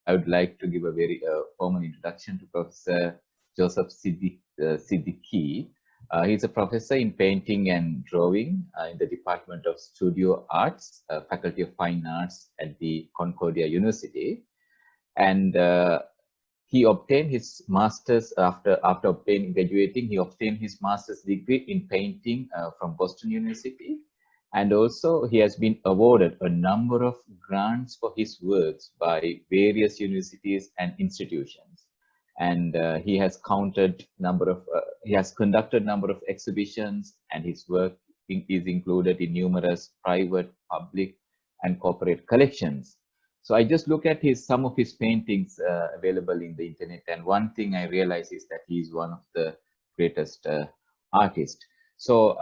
I would like to give a very formal introduction to Professor Joseph Siddiqi. He's a professor in painting and drawing in the Department of Studio Arts, Faculty of Fine Arts at the Concordia University. And he obtained his master's after graduating. He obtained his master's degree in painting from Boston University. And also he has been awarded a number of grants for his works by various universities and institutions. And he has conducted number of exhibitions, and his work is included in numerous private, public, and corporate collections. So I just look at some of his paintings available in the internet, and one thing I realize is that he is one of the greatest artists. So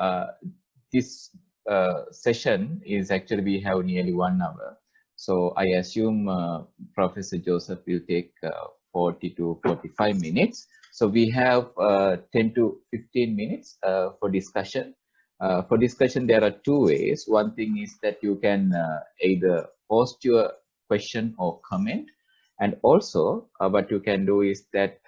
this session is actually, we have nearly 1 hour. So I assume Professor Joseph will take 40 to 45 minutes. So we have 10 to 15 minutes for discussion. For discussion, there are 2 ways. One thing is that you can either post your question or comment, and also what you can do is that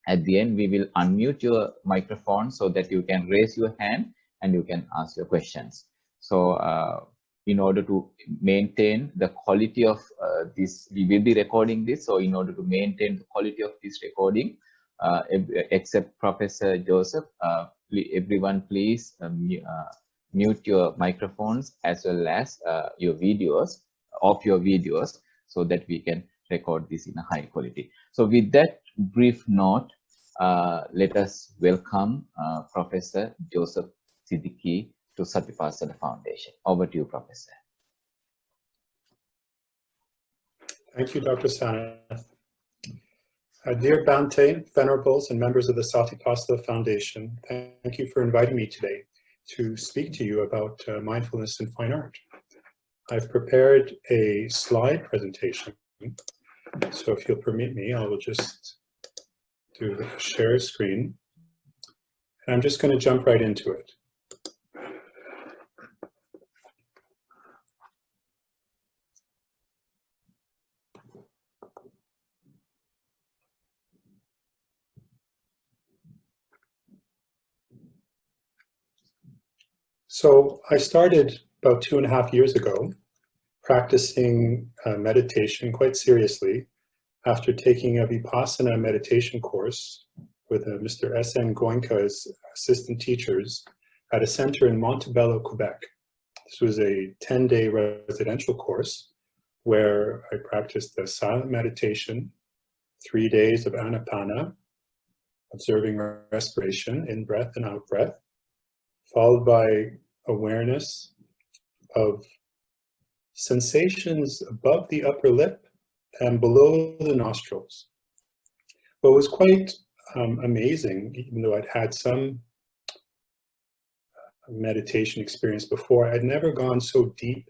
at the end we will unmute your microphone so that you can raise your hand and you can ask your questions. So in order to maintain the quality of this, we will be recording this. So in order to maintain the quality of this recording, except Professor Joseph, everyone please mute your microphones as well as your videos, so that we can record this in a high quality. So with that brief note, let us welcome Professor Joseph Siddiqi to Sattvipassana Foundation. Over to you, Professor. Thank you, Dr. Sanath. Dear Bhante, venerables, and members of the Sattvipassana Foundation, thank you for inviting me today to speak to you about mindfulness in fine art. I've prepared a slide presentation, so if you'll permit me, I will just do the share screen, and I'm just going to jump right into it. So I started about 2.5 years ago practicing meditation quite seriously after taking a Vipassana meditation course with Mr. S.N. Goenka as assistant teachers at a center in Montebello, Quebec. This was a 10-day residential course where I practiced the silent meditation, 3 days of anapana, observing respiration, in-breath and out-breath, followed by awareness of sensations above the upper lip and below the nostrils. What was quite amazing, even though I'd had some meditation experience before, I'd never gone so deep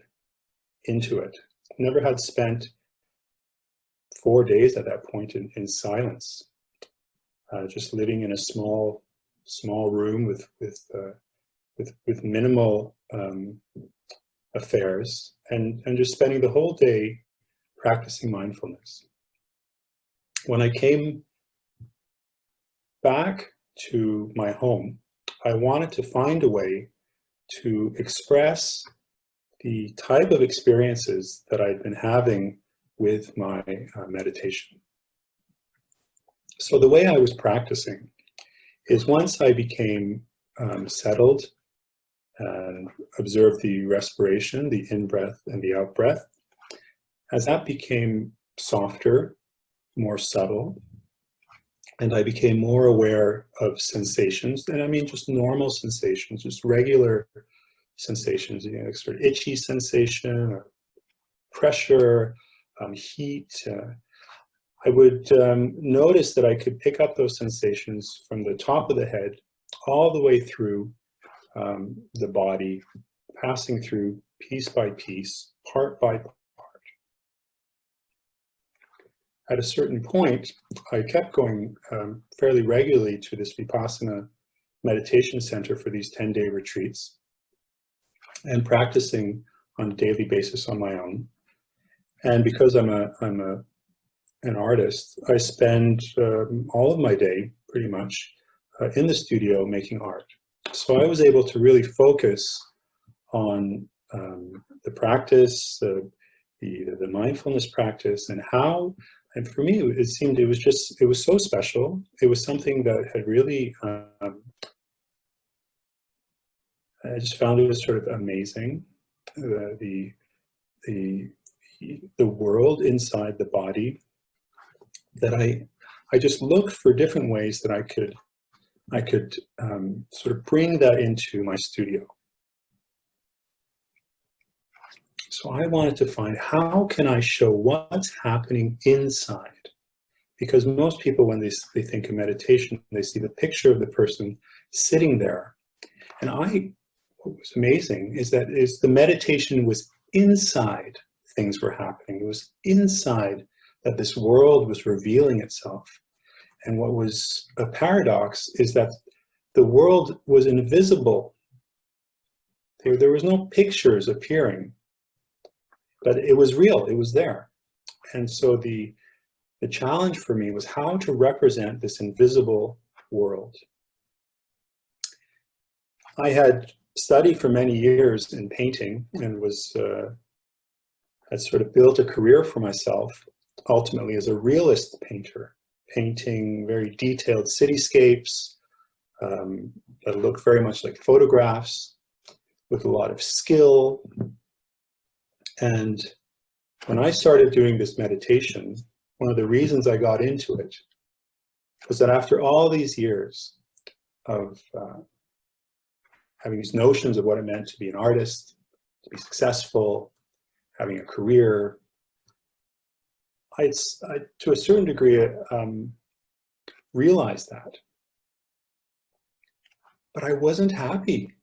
into it. Never had spent 4 days at that point in silence, just living in a small room with minimal affairs, and just spending the whole day practicing mindfulness. When I came back to my home, I wanted to find a way to express the type of experiences that I'd been having with my meditation. So the way I was practicing is, once I became settled and observed the respiration, the in-breath and the out-breath, as that became softer, more subtle, and I became more aware of sensations, and I mean just normal sensations, just regular sensations, you know, sort of itchy sensation, or pressure, heat. I would notice that I could pick up those sensations from the top of the head all the way through the body, passing through piece by piece, part by part. At a certain point, I kept going fairly regularly to this Vipassana meditation center for these 10-day retreats, and practicing on a daily basis on my own. And because I'm a an artist, I spend all of my day pretty much in the studio making art. So I was able to really focus on the practice, the mindfulness practice, and how, and for me, it seemed it was so special. It was something that had really, I just found it was sort of amazing. The world inside the body, that I just looked for different ways that I could sort of bring that into my studio. So I wanted to find, how can I show what's happening inside? Because most people, when they think of meditation, they see the picture of the person sitting there. And what was amazing is that the meditation was inside things were happening. It was inside that this world was revealing itself. And what was a paradox is that the world was invisible. There was no pictures appearing, but it was real, it was there. And so the challenge for me was how to represent this invisible world. I had studied for many years in painting and had sort of built a career for myself, ultimately as a realist painter, painting very detailed cityscapes that look very much like photographs, with a lot of skill. And when I started doing this meditation, one of the reasons I got into it was that after all these years of having these notions of what it meant to be an artist, to be successful, having a career, I to a certain degree, realized that. But I wasn't happy.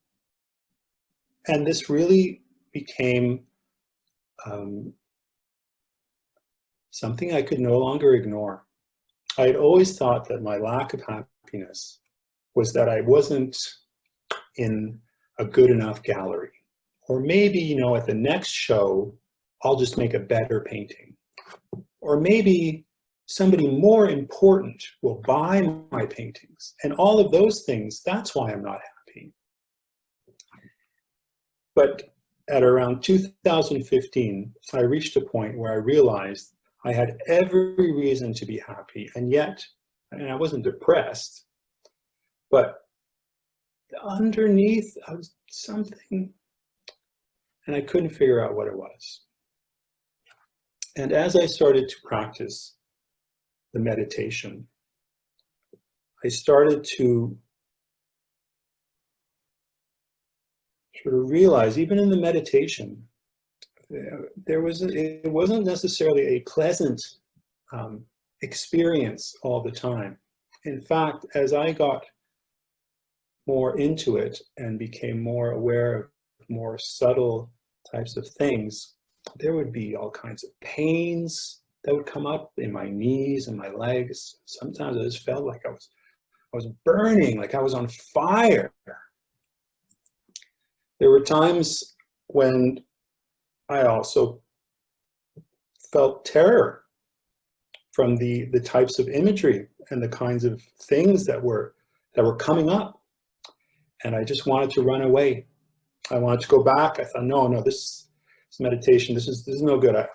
And this really became something I could no longer ignore. I had always thought that my lack of happiness was that I wasn't in a good enough gallery. Or maybe, you know, at the next show, I'll just make a better painting. Or maybe somebody more important will buy my paintings. And all of those things, that's why I'm not happy. But at around 2015, I reached a point where I realized I had every reason to be happy, and yet, and I wasn't depressed, but underneath I was something, and I couldn't figure out what it was. And as I started to practice the meditation, I started to sort of realize, even in the meditation, it wasn't necessarily a pleasant experience all the time. In fact, as I got more into it and became more aware of more subtle types of things, there would be all kinds of pains that would come up in my knees and my legs. Sometimes I just felt like I was burning, like I was on fire. There were times when I also felt terror from the types of imagery and the kinds of things that were coming up. And I just wanted to run away. I wanted to go back. I thought, no, this meditation, this is no good. I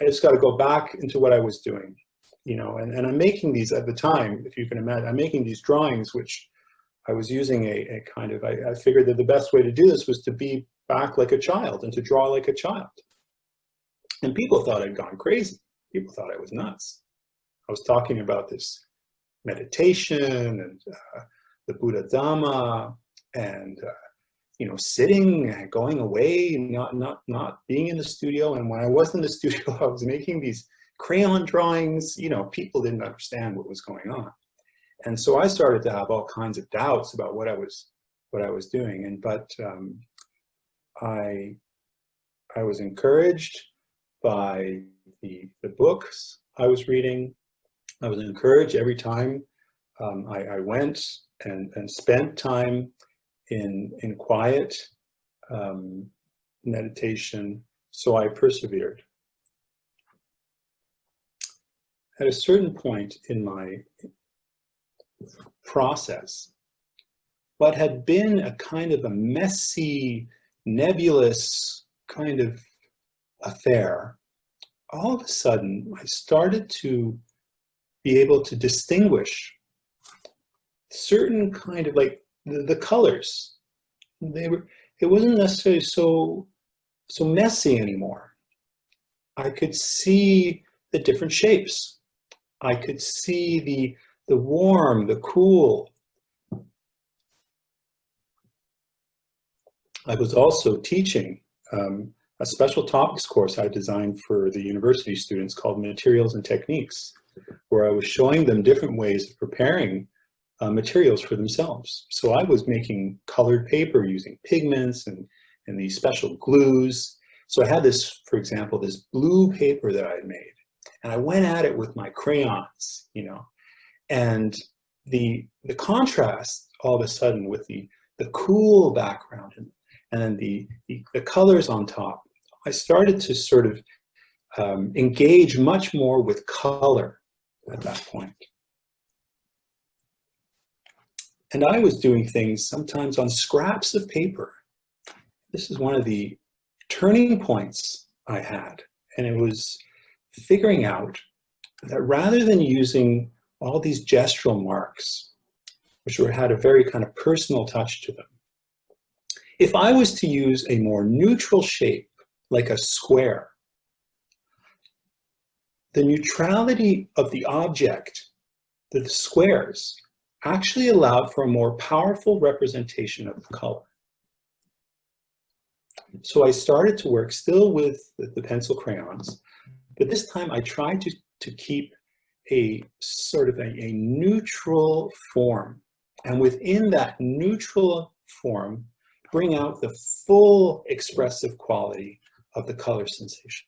just got to go back into what I was doing, you know. And I'm making these at the time, if you can imagine, I'm making these drawings, which I was using a kind of, I figured that the best way to do this was to be back like a child and to draw like a child. And people thought I'd gone crazy. People thought I was nuts. I was talking about this meditation and the Buddha Dhamma and you know, sitting, going away, not being in the studio. And when I was in the studio, I was making these crayon drawings. You know, people didn't understand what was going on. And so I started to have all kinds of doubts about what I was doing. But I was encouraged by the books I was reading. I was encouraged every time I went and spent time in quiet meditation. So I persevered. at a certain point in my process, what had been a kind of a messy, nebulous kind of affair, all of a sudden I started to be able to distinguish certain kind of like the colors. It wasn't necessarily so messy anymore. I could see the different shapes. I could see the warm, the cool. I was also teaching a special topics course I designed for the university students called Materials and Techniques, where I was showing them different ways of preparing materials for themselves. So I was making colored paper using pigments and these special glues. So I had this, for example, this blue paper that I had made, and I went at it with my crayons, you know, and the contrast all of a sudden with the cool background and then the colors on top, I started to sort of engage much more with color at that point. And I was doing things sometimes on scraps of paper. This is one of the turning points I had, and it was figuring out that rather than using all these gestural marks, which had a very kind of personal touch to them, if I was to use a more neutral shape, like a square, the neutrality of the object, the squares, actually allowed for a more powerful representation of the color. So I started to work still with the pencil crayons, but this time I tried to keep a sort of a neutral form, and within that neutral form, bring out the full expressive quality of the color sensation.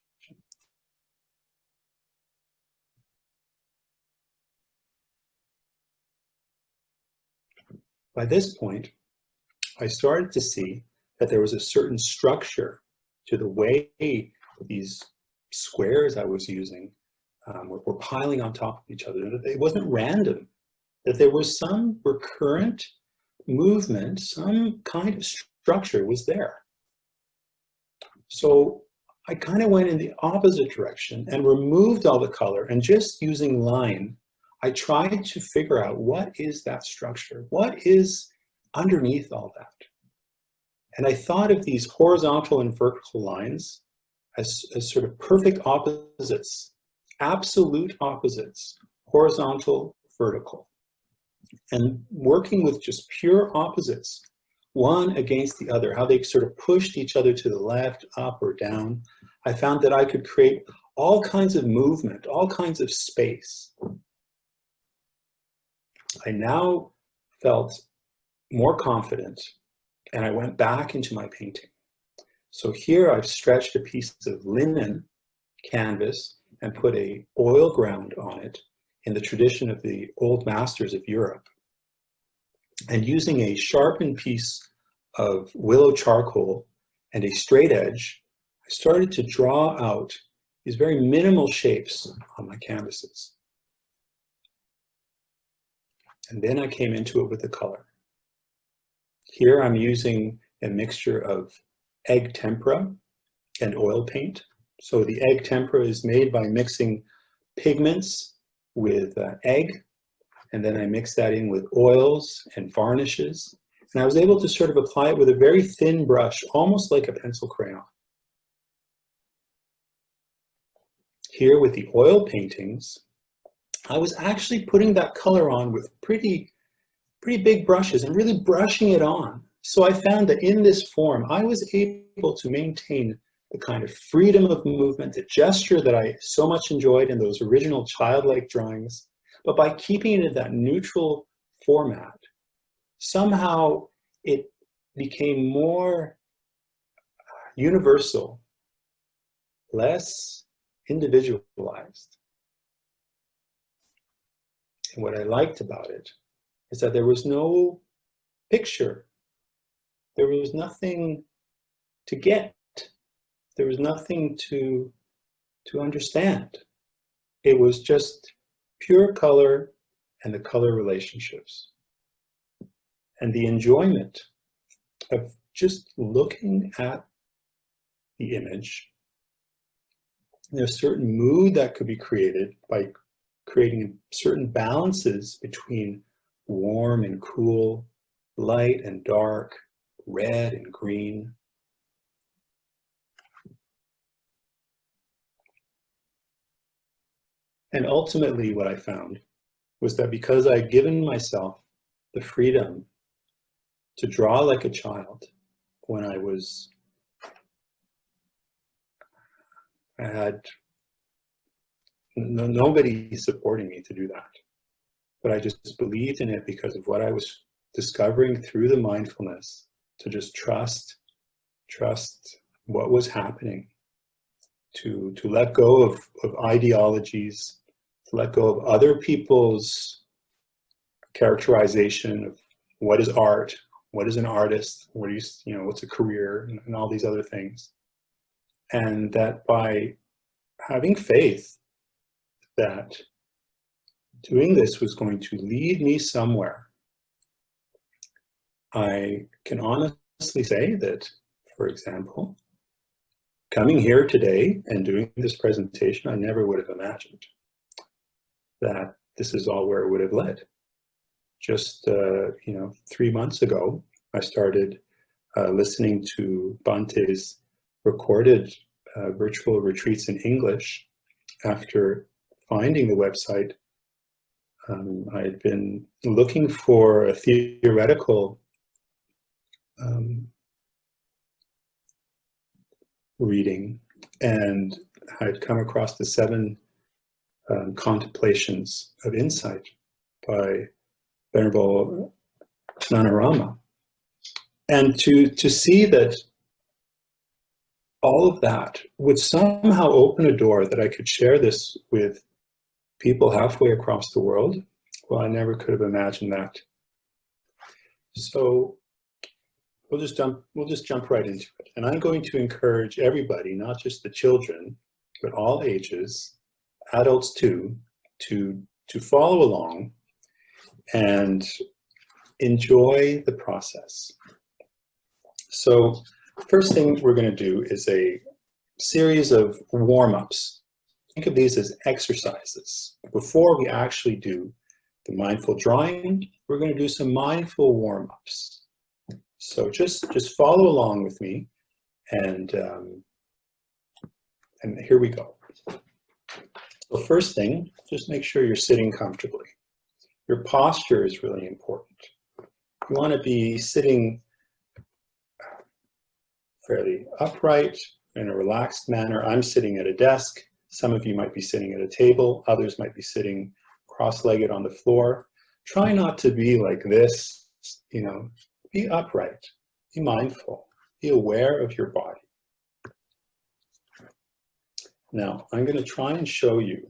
By this point, I started to see that there was a certain structure to the way these squares I was using were piling on top of each other. It wasn't random, that there was some recurrent movement, some kind of structure was there. So I kind of went in the opposite direction and removed all the color, and just using line, I tried to figure out what is that structure? What is underneath all that? And I thought of these horizontal and vertical lines as sort of perfect opposites, absolute opposites, horizontal, vertical. And working with just pure opposites, one against the other, how they sort of pushed each other to the left, up or down, I found that I could create all kinds of movement, all kinds of space. I now felt more confident, and I went back into my painting. So here I've stretched a piece of linen canvas and put an oil ground on it in the tradition of the old masters of Europe. And using a sharpened piece of willow charcoal and a straight edge, I started to draw out these very minimal shapes on my canvases. And then I came into it with the color. Here I'm using a mixture of egg tempera and oil paint. So the egg tempera is made by mixing pigments with egg, and then I mix that in with oils and varnishes. And I was able to sort of apply it with a very thin brush, almost like a pencil crayon. Here with the oil paintings, I was actually putting that color on with pretty big brushes and really brushing it on. So I found that in this form, I was able to maintain the kind of freedom of movement, the gesture that I so much enjoyed in those original childlike drawings, but by keeping it in that neutral format, somehow it became more universal, less individualized. And what I liked about it is that there was no picture. There was nothing to get. There was nothing to understand. it was just pure color and the color relationships and the enjoyment of just looking at the image. There's a certain mood that could be created by creating certain balances between warm and cool, light and dark, red and green. And ultimately what I found was that because I'd given myself the freedom to draw like a child when I had nobody supporting me to do that. But I just believed in it because of what I was discovering through the mindfulness, to just trust what was happening, to let go of ideologies, to let go of other people's characterization of what is art, what is an artist, what is, what's a career, and all these other things. And that by having faith that doing this was going to lead me somewhere, I can honestly say that, for example, coming here today and doing this presentation, I never would have imagined that this is all where it would have led. Just 3 months ago, I started listening to Bante's recorded virtual retreats in English. After finding the website, I had been looking for a theoretical reading, and I'd come across the 7 contemplations of insight by Venerable Nanarama. And to see that all of that would somehow open a door that I could share this with people halfway across the world, well, I never could have imagined that. So we'll just jump right into it. And I'm going to encourage everybody, not just the children, but all ages, adults too, to follow along and enjoy the process. So first thing we're going to do is a series of warm-ups. Think of these as exercises. Before we actually do the mindful drawing, we're going to do some mindful warm-ups. So just follow along with me, and here we go. So first thing, just make sure you're sitting comfortably. Your posture is really important. You want to be sitting fairly upright in a relaxed manner. I'm sitting at a desk. Some of you might be sitting at a table. Others might be sitting cross-legged on the floor. Try not to be like this, be upright, be mindful, be aware of your body. Now, I'm going to try and show you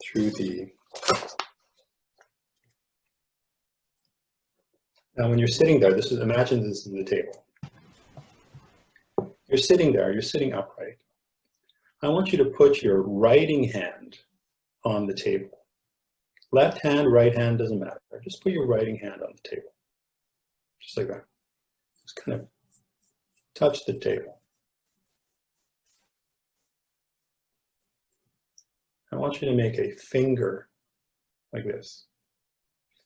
through now when you're sitting there, imagine this is the table. You're sitting there, you're sitting upright. I want you to put your writing hand on the table. Left hand, right hand, doesn't matter. Just put your writing hand on the table. Just like that. Just kind of touch the table. I want you to make a finger like this.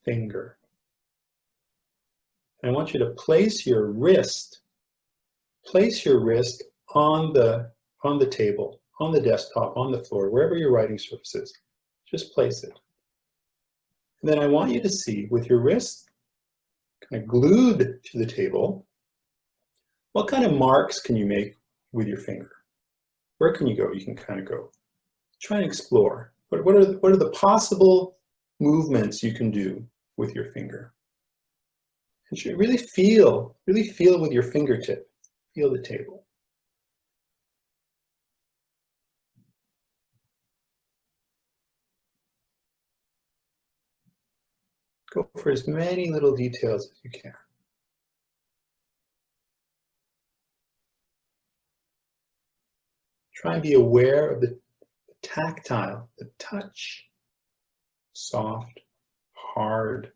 Finger. I want you to place your wrist on the table, on the desktop, on the floor, wherever your writing surface is. Just place it. And then I want you to see, with your wrist kind of glued to the table, what kind of marks can you make with your finger? Where can you go? You can kind of go. Try and explore. What are the possible movements you can do with your finger? And you really feel with your fingertip. Feel the table. Go for as many little details as you can. Try and be aware of the tactile, the touch, soft, hard.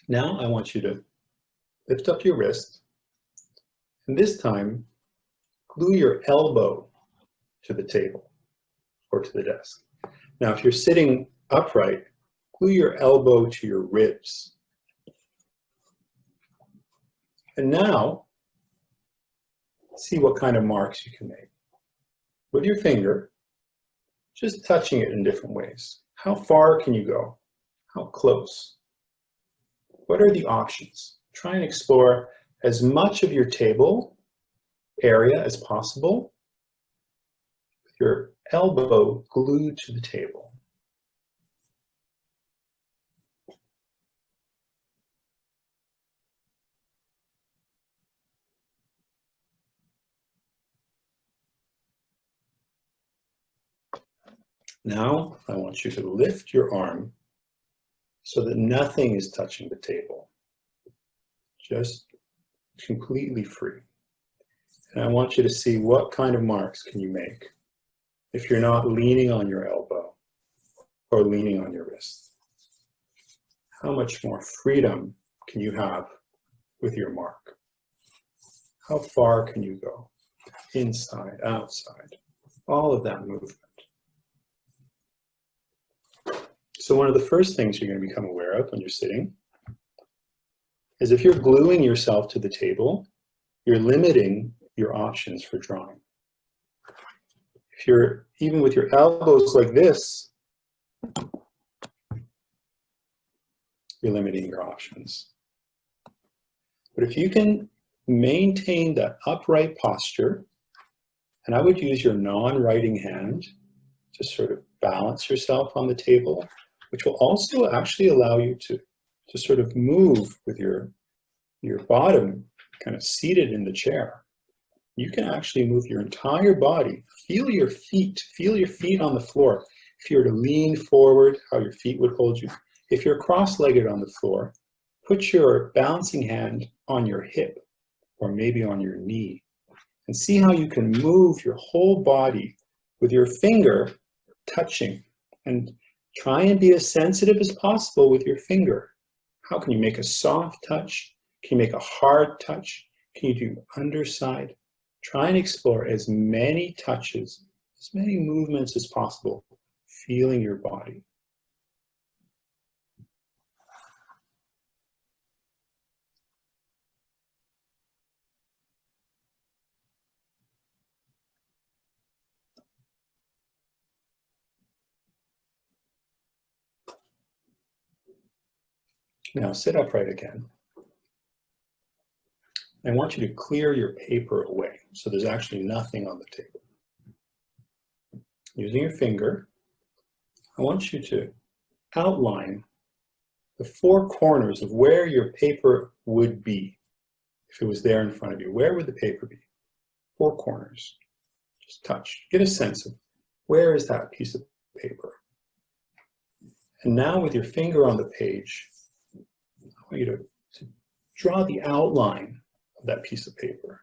Now I want you to lift up your wrist, and this time glue your elbow to the table or to the desk. Now if you're sitting upright, glue your elbow to your ribs. And now, see what kind of marks you can make. With your finger, just touching it in different ways. How far can you go? How close? What are the options? Try and explore as much of your table area as possible with your elbow glued to the table. Now I want you to lift your arm so that nothing is touching the table. Just completely free. And I want you to see what kind of marks can you make if you're not leaning on your elbow or leaning on your wrist. How much more freedom can you have with your mark? How far can you go? Inside, outside, all of that movement. So one of the first things you're going to become aware of when you're sitting is if you're gluing yourself to the table, you're limiting your options for drawing. If you're even with your elbows like this, you're limiting your options. But if you can maintain that upright posture, and I would use your non-writing hand to sort of balance yourself on the table, which will also actually allow you to sort of move with your bottom kind of seated in the chair. You can actually move your entire body. Feel your feet on the floor. If you were to lean forward, how your feet would hold you. If you're cross-legged on the floor, put your balancing hand on your hip or maybe on your knee and see how you can move your whole body with your finger touching, and try and be as sensitive as possible with your finger. How can you make a soft touch? Can you make a hard touch? Can you do underside? Try and explore as many touches, as many movements as possible, feeling your body. Now sit upright again. I want you to clear your paper away so there's actually nothing on the table. Using your finger, I want you to outline the four corners of where your paper would be. If it was there in front of you, where would the paper be? Four corners. Just touch. Get a sense of where is that piece of paper. And now with your finger on the page, I want you to draw the outline of that piece of paper.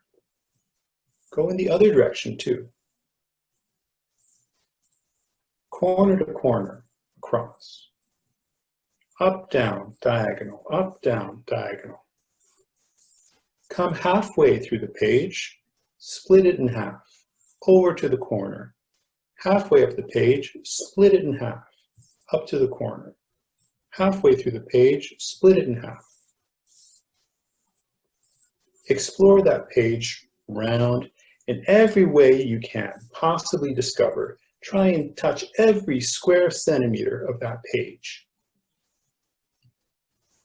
Go in the other direction too. Corner to corner, across. Up, down, diagonal, up, down, diagonal. Come halfway through the page, split it in half, over to the corner. Halfway up the page, split it in half, up to the corner. Halfway through the page, split it in half. Explore that page round in every way you can possibly discover. Try and touch every square centimeter of that page.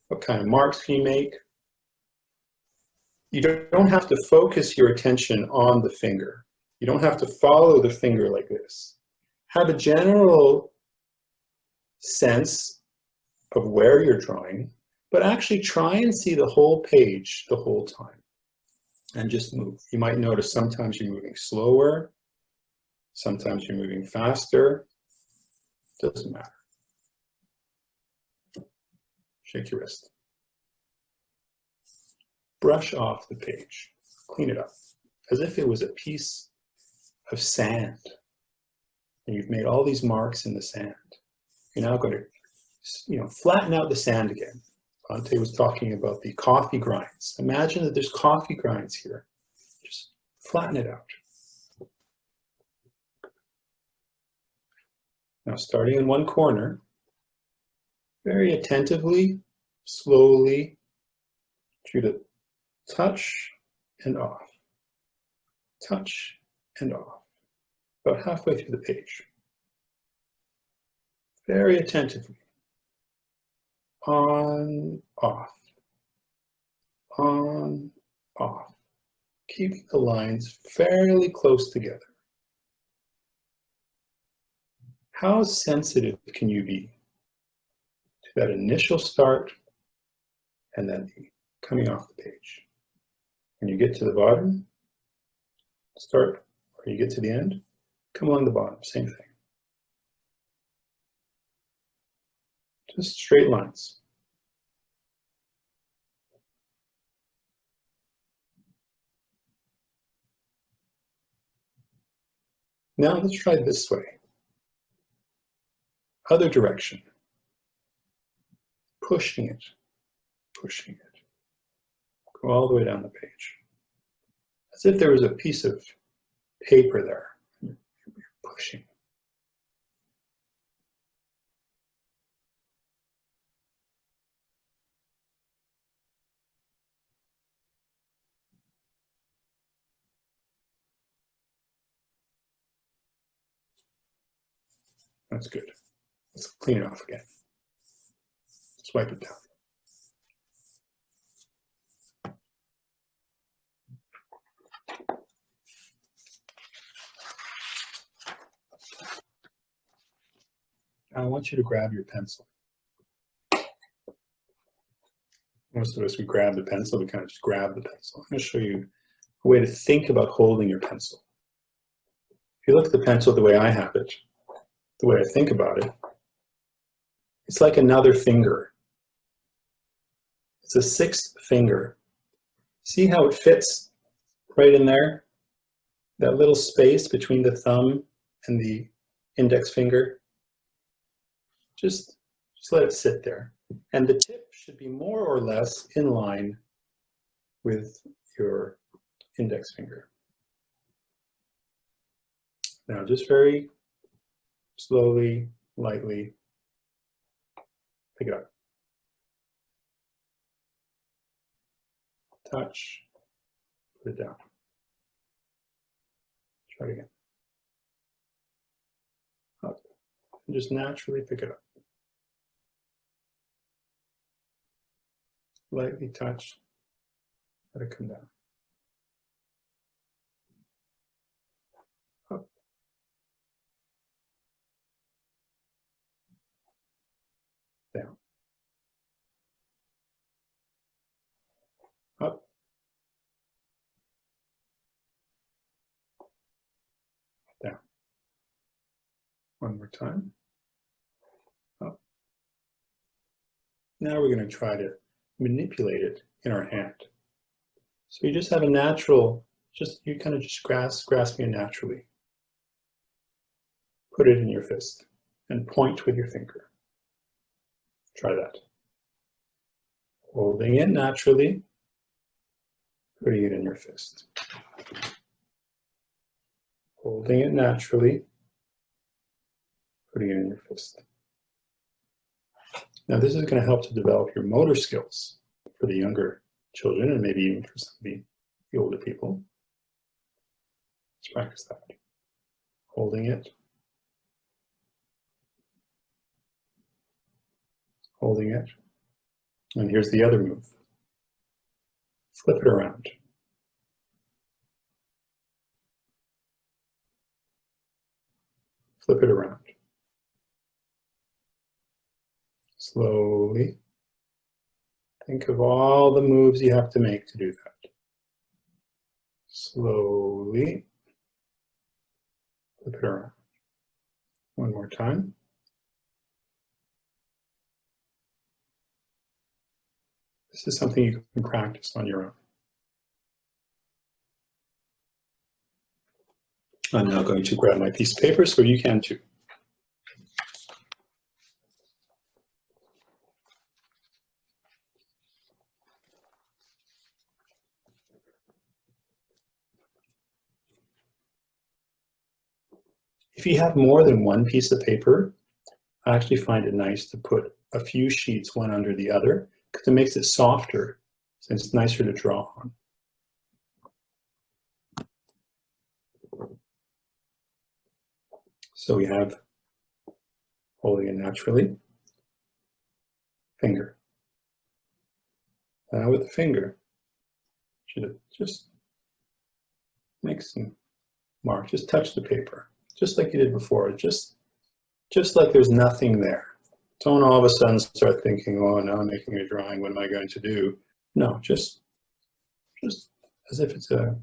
What kind of marks can you make? You don't have to focus your attention on the finger. You don't have to follow the finger like this. Have a general sense of where you're drawing, but actually try and see the whole page the whole time. And just move. You might notice sometimes you're moving slower, sometimes you're moving faster. Doesn't matter. Shake your wrist. Brush off the page. clean it up, as if it was a piece of sand. And you've made all these marks in the sand. You're now going to, flatten out the sand again. Ante was talking about the coffee grinds. Imagine that there's coffee grinds here. Just flatten it out. Now, starting in one corner, very attentively, slowly, try to touch and off, touch and off, about halfway through the page. Very attentively, on, off, on, off. Keep the lines fairly close together. How sensitive can you be to that initial start and then the coming off the page? When you get to the bottom, start, or you get to the end, come along the bottom, same thing. Just straight lines. Now let's try this way. Other direction. Pushing it, pushing it. Go all the way down the page. As if there was a piece of paper there. You're pushing. That's good. Let's clean it off again. Swipe it down. Now I want you to grab your pencil. Most of us, we grab the pencil, we kind of just grab the pencil. I'm going to show you a way to think about holding your pencil. If you look at the pencil the way I have it, the way I think about it, it's like another finger. It's a sixth finger. See how it fits right in there? That little space between the thumb and the index finger. Just let it sit there. And the tip should be more or less in line with your index finger. Now just very slowly, lightly, pick it up. Touch, put it down. Try it again. Up, and just naturally pick it up. Lightly touch, let it come down. Up. Down. Up. Down. One more time. Up. Now we're going to try to manipulate it in our hand. So you just have a natural, you kind of just grasping it naturally. Put it in your fist and point with your finger. Try that. Holding it naturally, putting it in your fist. Holding it naturally, putting it in your fist. Now this is going to help to develop your motor skills for the younger children and maybe even for some of the older people. Let's practice that. Holding it. Holding it. And here's the other move. Flip it around. Flip it around. Slowly. Think of all the moves you have to make to do that. Slowly. Flip it around. One more time. This is something you can practice on your own. I'm now going to grab my piece of paper so you can too. If you have more than one piece of paper, I actually find it nice to put a few sheets one under the other because it makes it softer, so it's nicer to draw on. So we have, holding it naturally, finger. Now with the finger, should just make some mark, just touch the paper, just like you did before, just like there's nothing there. Don't all of a sudden start thinking, oh, now I'm making a drawing, what am I going to do? No, just as if it's a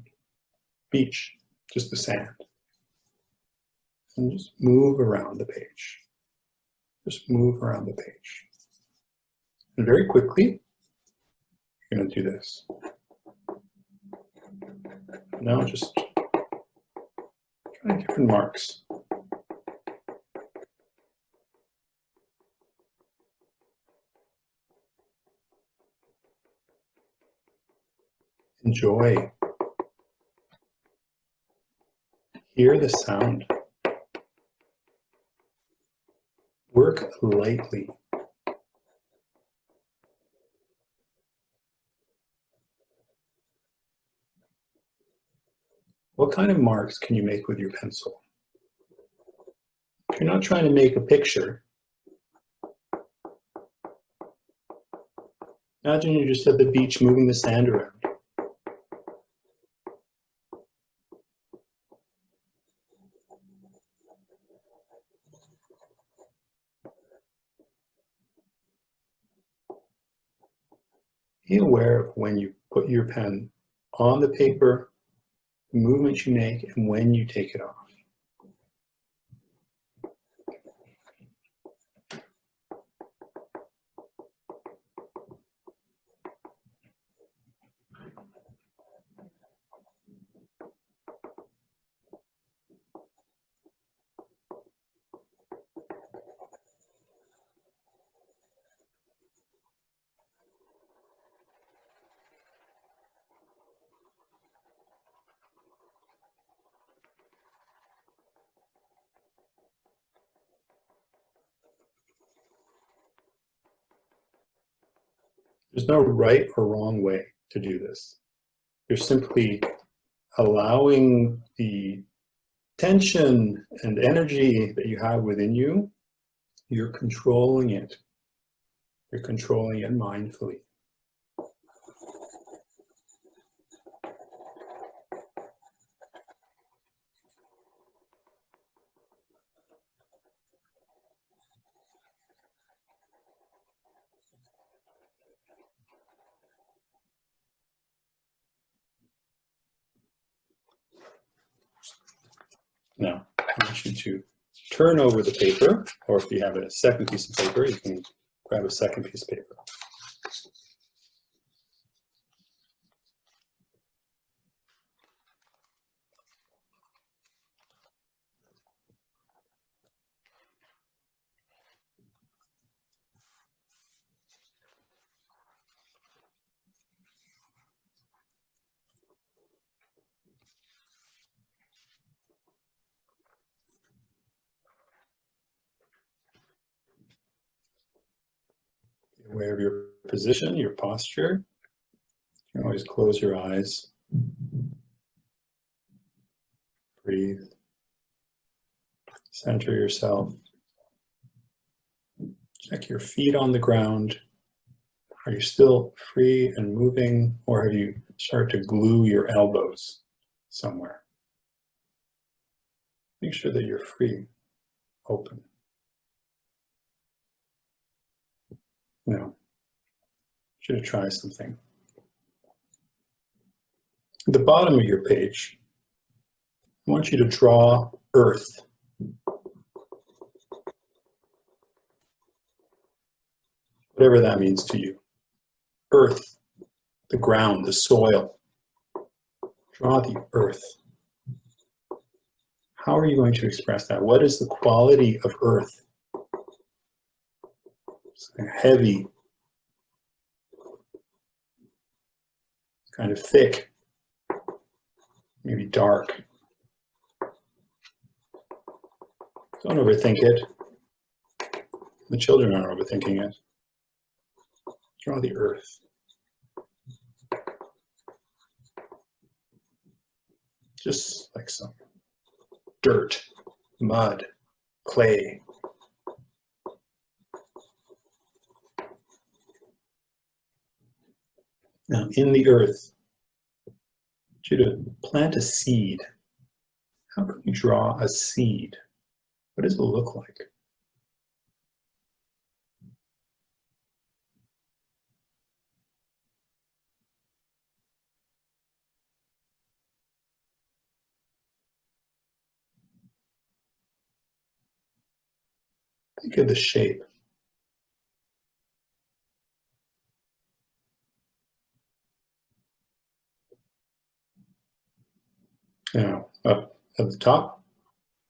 beach, just the sand. And just move around the page. Just move around the page. And very quickly, you're going to do this. Now just try different marks. Enjoy. Hear the sound. Work lightly. What kind of marks can you make with your pencil? If you're not trying to make a picture, imagine you're just at the beach moving the sand around. Be aware of when you put your pen on the paper, the movements you make, and when you take it off. There's no right or wrong way to do this. You're simply allowing the tension and energy that you have within you, you're controlling it. You're controlling it mindfully. Now, I want you to turn over the paper, or if you have a second piece of paper, you can grab a second piece of paper. Be aware of your position, your posture. You can always close your eyes. Breathe. Center yourself. Check your feet on the ground. Are you still free and moving, or have you started to glue your elbows somewhere? Make sure that you're free, open. Now, should I try something? At the bottom of your page, I want you to draw earth. Whatever that means to you. Earth, the ground, the soil. Draw the earth. How are you going to express that? What is the quality of earth? It's heavy, kind of thick, maybe dark. Don't overthink it. The children are overthinking it. Draw the earth. Just like some dirt, mud, clay. Now, in the earth, I want you to plant a seed. How can you draw a seed? What does it look like? Think of the shape. Now, up at the top,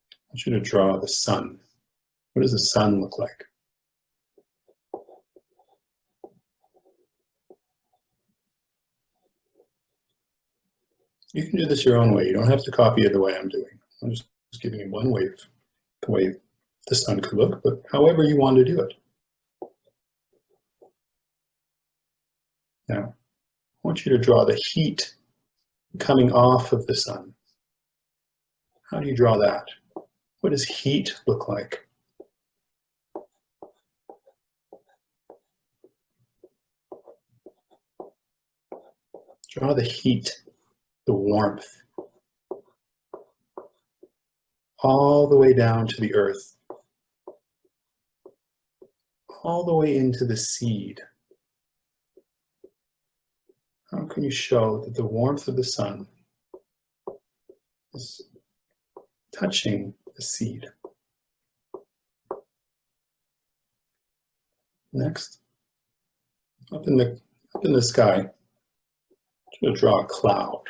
I want you to draw the sun. What does the sun look like? You can do this your own way. You don't have to copy it the way I'm doing. I'm just giving you one way of the way the sun could look, but however you want to do it. Now, I want you to draw the heat coming off of the sun. How do you draw that? What does heat look like? Draw the heat, the warmth, all the way down to the earth, all the way into the seed. How can you show that the warmth of the sun is touching the seed? Next, up in the sky, I'm going to draw a cloud.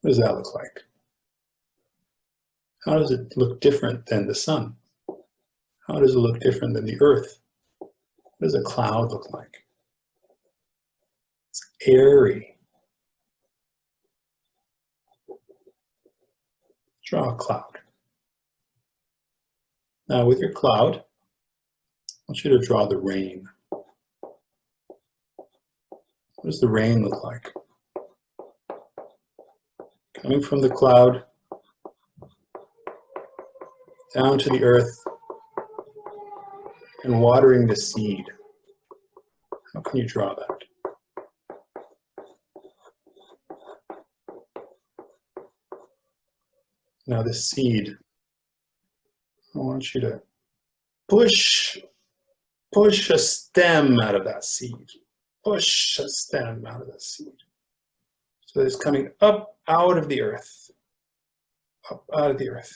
What does that look like? How does it look different than the sun? How does it look different than the earth? What does a cloud look like? It's airy. Draw a cloud. Now with your cloud, I want you to draw the rain. What does the rain look like? Coming from the cloud down to the earth and watering the seed. How can you draw that? Now this seed, I want you to push a stem out of that seed. Push a stem out of that seed. So it's coming up out of the earth. Up out of the earth.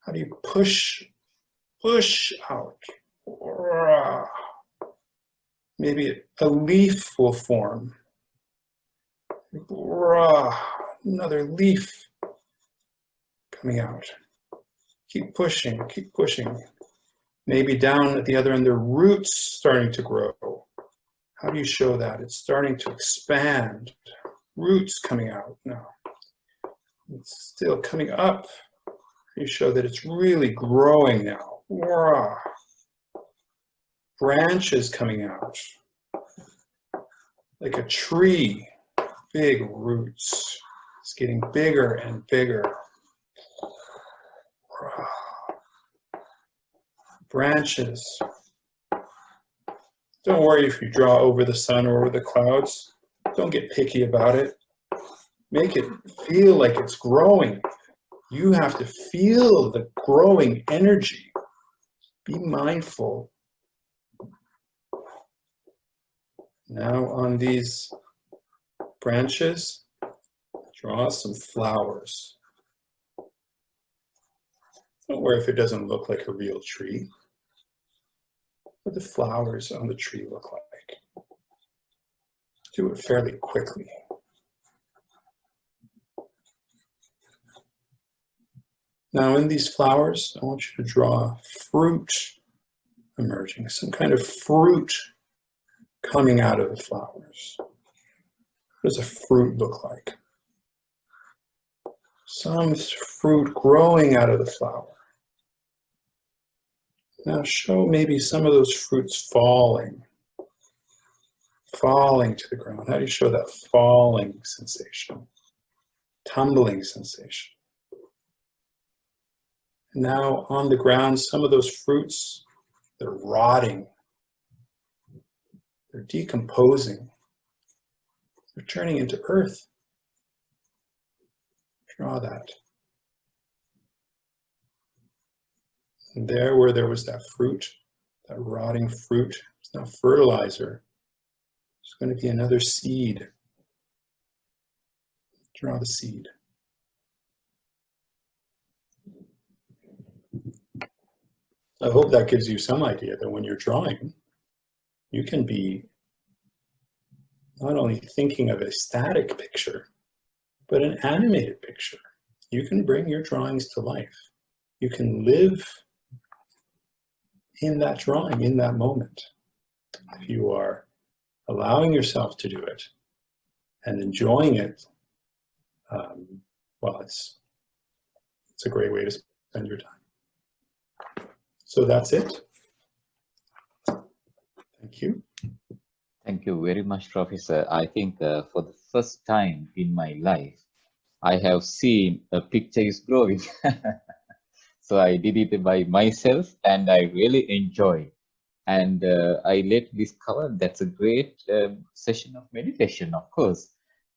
How do you push out? Maybe a leaf will form. Another leaf coming out. Keep pushing, keep pushing. Maybe down at the other end, the roots starting to grow. How do you show that? It's starting to expand. Roots coming out now. It's still coming up. You show that it's really growing now. Wow. Branches coming out. Like a tree. Big roots. It's getting bigger and bigger. Wow. Branches. Don't worry if you draw over the sun or over the clouds. Don't get picky about it. Make it feel like it's growing. You have to feel the growing energy. Be mindful. Now on these branches, draw some flowers. Don't worry if it doesn't look like a real tree. What do the flowers on the tree look like? Do it fairly quickly. Now in these flowers, I want you to draw fruit emerging, some kind of fruit coming out of the flowers. What does a fruit look like? Some fruit growing out of the flower. Now show maybe some of those fruits falling to the ground. How do you show that falling sensation, tumbling sensation? Now on the ground, some of those fruits, they're rotting, they're decomposing, they're turning into earth. Draw that. And there where there was that fruit, that rotting fruit, it's now fertilizer. There's going to be another seed. Draw the seed. I hope that gives you some idea that when you're drawing, you can be not only thinking of a static picture, but an animated picture. You can bring your drawings to life. You can live in that drawing, in that moment. If you are allowing yourself to do it and enjoying it, well, it's a great way to spend your time. So that's it. Thank you. Thank you very much, Professor. I think for the first time in my life, I have seen a picture is growing. So I did it by myself and I really enjoy. And I let discover that's a great session of meditation, of course.